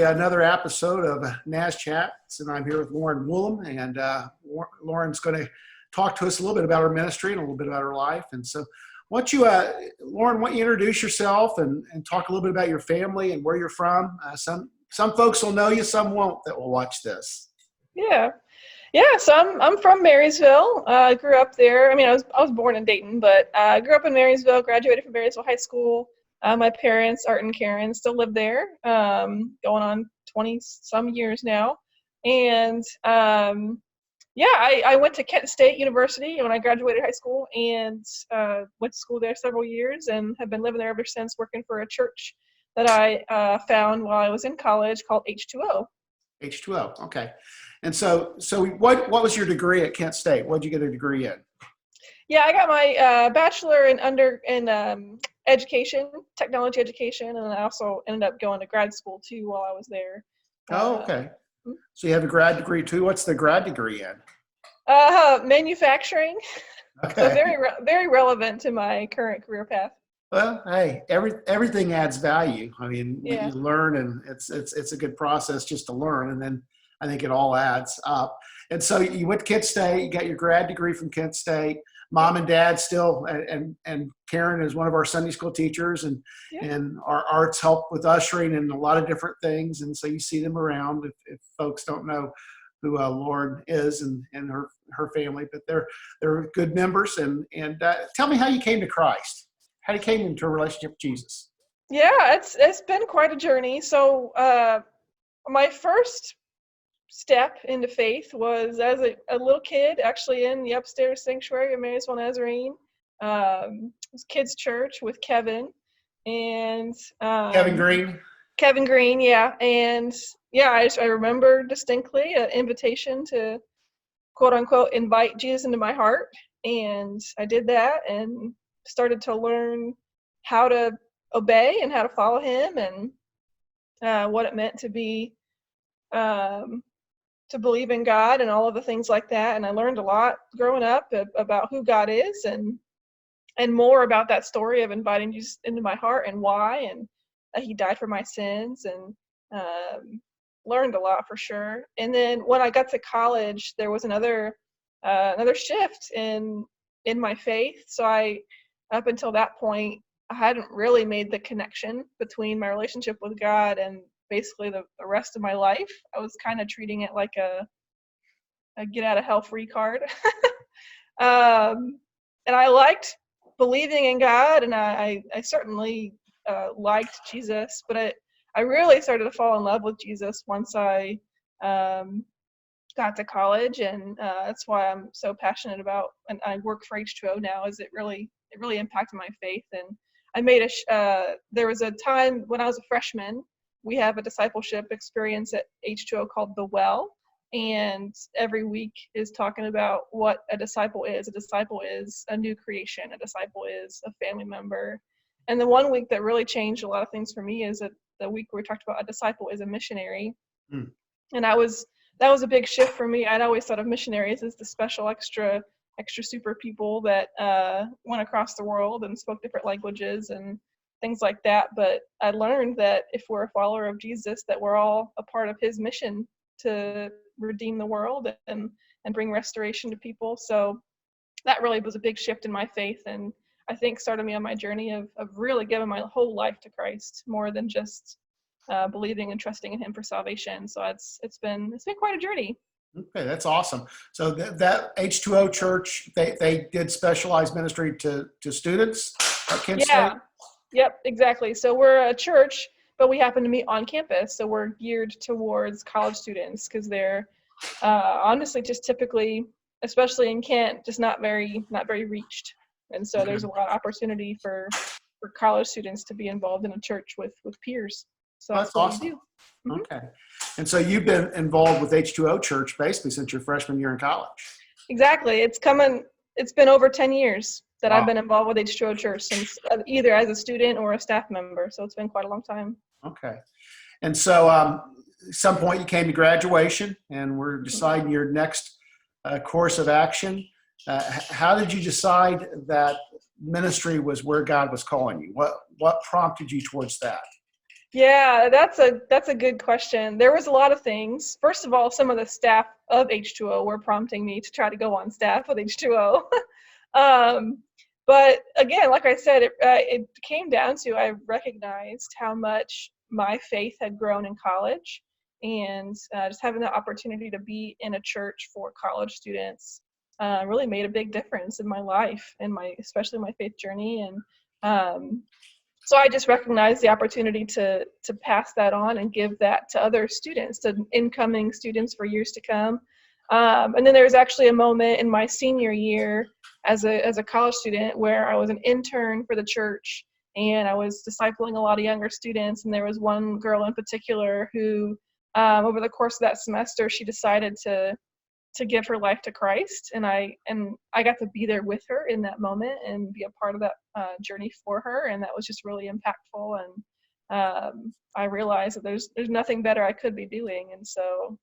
another episode of NAS Chats, and I'm here with Lauren Woolum, and Lauren's going to talk to us a little bit about her ministry and a little bit about her life. And so, Lauren, why don't you introduce yourself and talk a little bit about your family and where you're from? Some folks will know you, some won't that will watch this. Yeah. So I'm from Marysville. I grew up there. I mean, I was born in Dayton, but I grew up in Marysville. Graduated from Marysville High School. My parents, Art and Karen, still live there, going on 20 some years now. And I went to Kent State University when I graduated high school, and went to school there several years, and have been living there ever since, working for a church that I found while I was in college called H2O. H2O, okay. And so what was your degree at Kent State? What did you get a degree in? Yeah, I got my bachelor in education, technology education, and I also ended up going to grad school too while I was there. Oh, okay. So you have a grad degree too. What's the grad degree in? Manufacturing. Okay. So very relevant to my current career path. Well, hey, everything adds value. I mean, Yeah. you learn, and it's a good process just to learn, and then I think it all adds up. And so you went to Kent State, you got your grad degree from Kent State. Mom and Dad still, and Karen is one of our Sunday school teachers, and our Art's helped with ushering and a lot of different things. And so you see them around if folks don't know who Lauren is and her family, but they're good members. And tell me how you came to Christ, how you came into a relationship with Jesus. Yeah, it's been quite a journey. So my first step into faith was as a little kid, actually in the upstairs sanctuary of Marysville Nazarene. It was kids' church with Kevin and Kevin Green, yeah. And yeah, I remember distinctly an invitation to quote unquote invite Jesus into my heart, and I did that and started to learn how to obey and how to follow him, and what it meant to be to believe in God and all of the things like that. And I learned a lot growing up about who God is, and more about that story of inviting Jesus into my heart and why, and that he died for my sins, and learned a lot for sure. And then when I got to college, there was another shift in my faith. So up until that point, I hadn't really made the connection between my relationship with God and basically the rest of my life. I was kind of treating it like a get out of hell free card. And I liked believing in God, and I certainly liked Jesus, but I really started to fall in love with Jesus once I got to college, and that's why I'm so passionate about, and I work for H2O now, is it really impacted my faith. And I made there was a time when I was a freshman. We have a discipleship experience at H2O called The Well, and every week is talking about what a disciple is. A disciple is a new creation. A disciple is a family member. And the one week that really changed a lot of things for me is the week where we talked about a disciple is a missionary. Mm. And that was a big shift for me. I'd always thought of missionaries as the special extra super people that went across the world and spoke different languages and things like that. But I learned that if we're a follower of Jesus, that we're all a part of his mission to redeem the world and bring restoration to people. So that really was a big shift in my faith, and I think started me on my journey of really giving my whole life to Christ, more than just believing and trusting in him for salvation. So it's been quite a journey. Okay, that's awesome. So that H2O church, they did specialized ministry to students at Kent State? Yep, exactly. So we're a church, but we happen to meet on campus. So we're geared towards college students, because they're honestly just typically, especially in Kent, just not very reached. And so there's a lot of opportunity for college students to be involved in a church with peers. So that's what awesome. we do. Mm-hmm. Okay. And so you've been involved with H2O Church basically since your freshman year in college. Exactly. It's been over 10 years that I've been involved with H2O Church, since either as a student or a staff member. So it's been quite a long time. Okay. And so at some point you came to graduation, and we're deciding your next course of action. How did you decide that ministry was where God was calling you? What prompted you towards that? Yeah, that's a good question. There was a lot of things. First of all, some of the staff of H2O were prompting me to try to go on staff with H2O. um, but again, like I said, it came down to I recognized how much my faith had grown in college, and just having the opportunity to be in a church for college students really made a big difference in my life and especially my faith journey. And so I just recognized the opportunity to pass that on and give that to other students, to incoming students for years to come. And then there was actually a moment in my senior year as a college student where I was an intern for the church, and I was discipling a lot of younger students. And there was one girl in particular who, over the course of that semester, she decided to give her life to Christ, and I got to be there with her in that moment and be a part of that journey for her, and that was just really impactful. And I realized that there's nothing better I could be doing, and so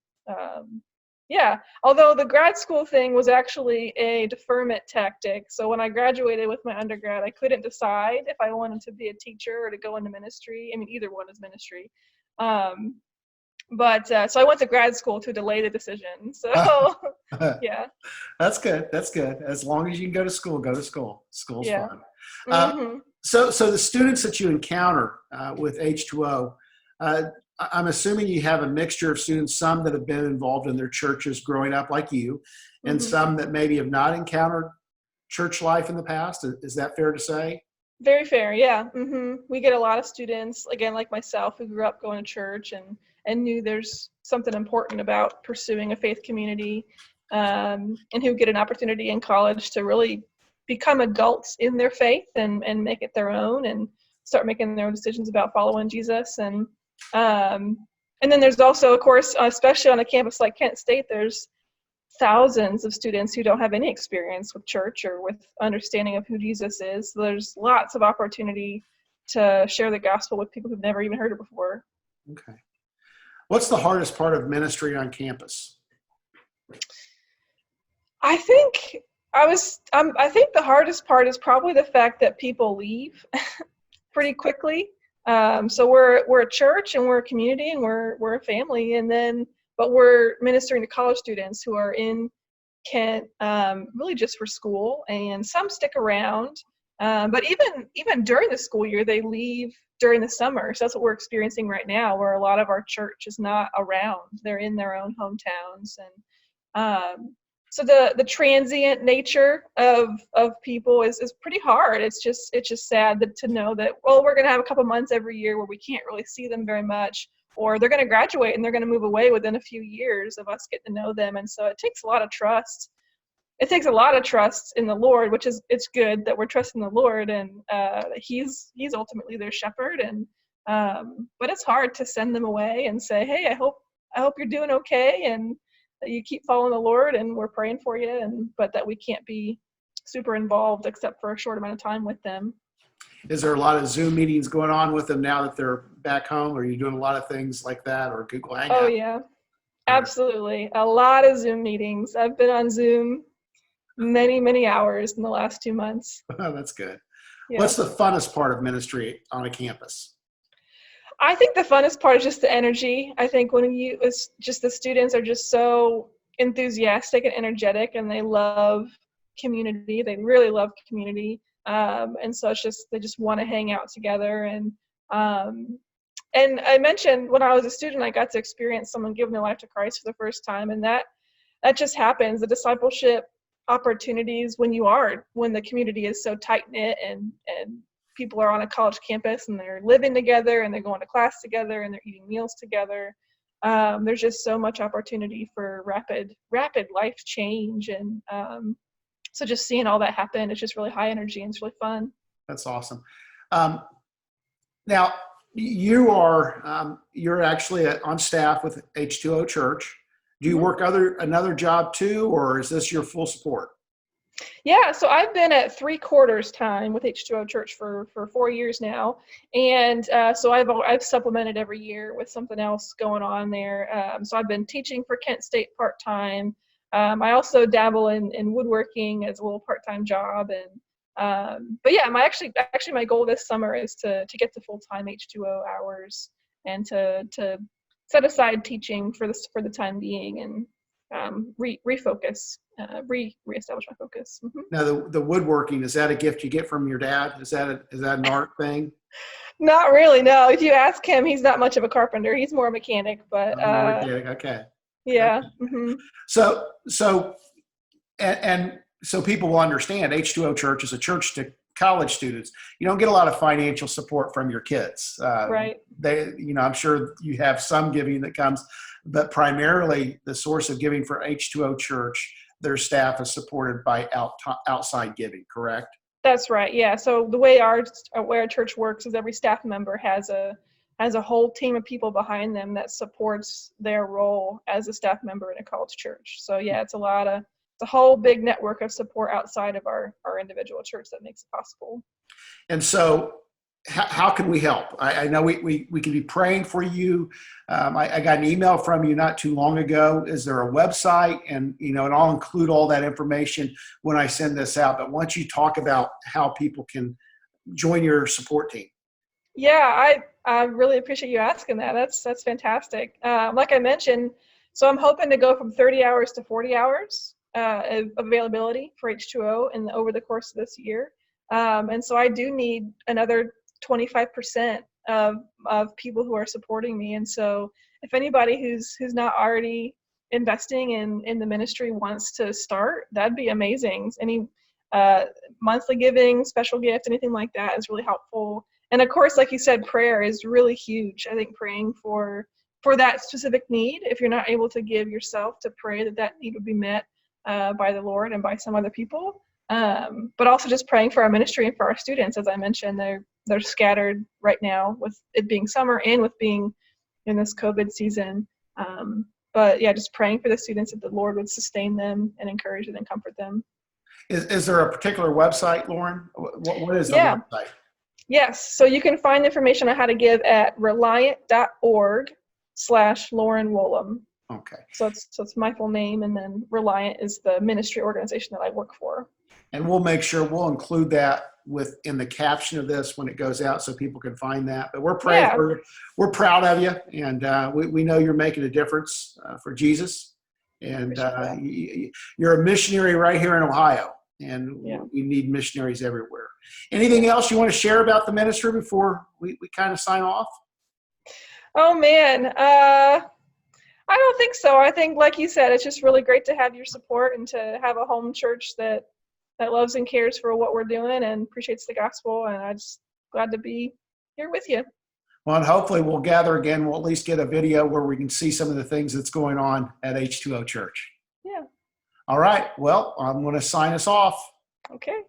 yeah. Although the grad school thing was actually a deferment tactic, so when I graduated with my undergrad, I couldn't decide if I wanted to be a teacher or to go into ministry. I mean, either one is ministry. Um, but so I went to grad school to delay the decision. So yeah. That's good. That's good. As long as you can go to school, go to school. School's Yeah. fun. Hmm. So the students that you encounter with H2O, I'm assuming you have a mixture of students, some that have been involved in their churches growing up like you, and Hmm. some that maybe have not encountered church life in the past. Is that fair to say? Very fair. Yeah. We get a lot of students, again, like myself, who grew up going to church and knew there's something important about pursuing a faith community, and who get an opportunity in college to really become adults in their faith and make it their own and start making their own decisions about following Jesus. Um, and then there's also, of course, especially on a campus like Kent State, there's thousands of students who don't have any experience with church or with understanding of who Jesus is. So there's lots of opportunity to share the gospel with people who've never even heard it before. Okay. What's the hardest part of ministry on campus? I think I think the hardest part is probably the fact that people leave pretty quickly. So we're a church and we're a community and we're a family, and then but we're ministering to college students who are in Kent, really just for school, and some stick around. But even during the school year, they leave during the summer. So that's what we're experiencing right now, where a lot of our church is not around. They're in their own hometowns, and so the transient nature of people is pretty hard. It's just sad to know that, well, we're going to have a couple months every year where we can't really see them very much, or they're going to graduate and they're going to move away within a few years of us getting to know them. And so it takes a lot of trust. It takes a lot of trust in the Lord, which is, it's good that we're trusting the Lord, and he's ultimately their shepherd. And but it's hard to send them away and say, hey, I hope you're doing okay, and that you keep following the Lord, and we're praying for you, and but that we can't be super involved except for a short amount of time with them. Is there a lot of Zoom meetings going on with them now that they're back home? Are you doing a lot of things like that, or Google Hangout? Oh yeah, absolutely. A lot of Zoom meetings. I've been on Zoom many hours in the last 2 months. Oh, that's good. Yeah. What's the funnest part of ministry on a campus? I think the funnest part is just the energy. I think when it's just the students are just so enthusiastic and energetic, and they love community. They really love community. And so they just want to hang out together. And I mentioned when I was a student, I got to experience someone giving their life to Christ for the first time. And that just happens. The discipleship opportunities when the community is so tight knit, and people are on a college campus and they're living together and they're going to class together and they're eating meals together. There's just so much opportunity for rapid life change. And so just seeing all that happen, it's just really high energy and it's really fun. That's awesome. Now you're actually on staff with H2O Church. Do you work another job too, or is this your full support? Yeah, so I've been at 3/4 time with H2O Church for 4 years now, and so I've supplemented every year with something else going on there. So I've been teaching for Kent State part-time. I also dabble in woodworking as a little part-time job, and but yeah, my goal this summer is to get to full-time H2O hours. and to set aside teaching for the time being and refocus, reestablish my focus. Mm-hmm. Now, the woodworking, is that a gift you get from your dad? Is that an art thing? Not really, no. If you ask him, he's not much of a carpenter. He's more a mechanic, but Okay. yeah. Okay. Mm-hmm. So so people will understand H2O Church is a church to college students. You don't get a lot of financial support from your kids. Right. I'm sure you have some giving that comes, but primarily the source of giving for H2O Church, their staff is supported by outside giving, correct? That's right. Yeah. So the way our church works is every staff member has a whole team of people behind them that supports their role as a staff member in a college church. So yeah, it's a whole big network of support outside of our individual church that makes it possible. And so how can we help? I know we can be praying for you. I got an email from you not too long ago. Is there a website? And I'll include all that information when I send this out. But once you talk about how people can join your support team. Yeah, I really appreciate you asking that. That's fantastic. Like I mentioned, so I'm hoping to go from 30 hours to 40 hours of availability for H2O over the course of this year. And so I do need another 25% of people who are supporting me. And so if anybody who's not already investing in the ministry wants to start, that'd be amazing. Any monthly giving, special gift, anything like that is really helpful. And of course, like you said, prayer is really huge. I think praying for that specific need, if you're not able to give yourself, to pray that need would be met by the Lord and by some other people. But also just praying for our ministry and for our students. As I mentioned, they're scattered right now with it being summer and with being in this COVID season. But yeah, just praying for the students that the Lord would sustain them and encourage them and comfort them. Is there a particular website, Lauren? What is the website? Yes. So you can find information on how to give at reliant.org/Lauren Woolum. Okay. So it's my full name, and then Reliant is the ministry organization that I work for. And we'll make sure we'll include that in the caption of this when it goes out so people can find that. But we're praying for you. We're proud of you, and we know you're making a difference for Jesus. And you're a missionary right here in Ohio, and we need missionaries everywhere. Anything else you want to share about the ministry before we kind of sign off? Oh, man. I don't think so. I think, like you said, it's just really great to have your support and to have a home church that loves and cares for what we're doing and appreciates the gospel. And I'm just glad to be here with you. Well, and hopefully we'll gather again. We'll at least get a video where we can see some of the things that's going on at H2O Church. Yeah. All right. Well, I'm going to sign us off. Okay.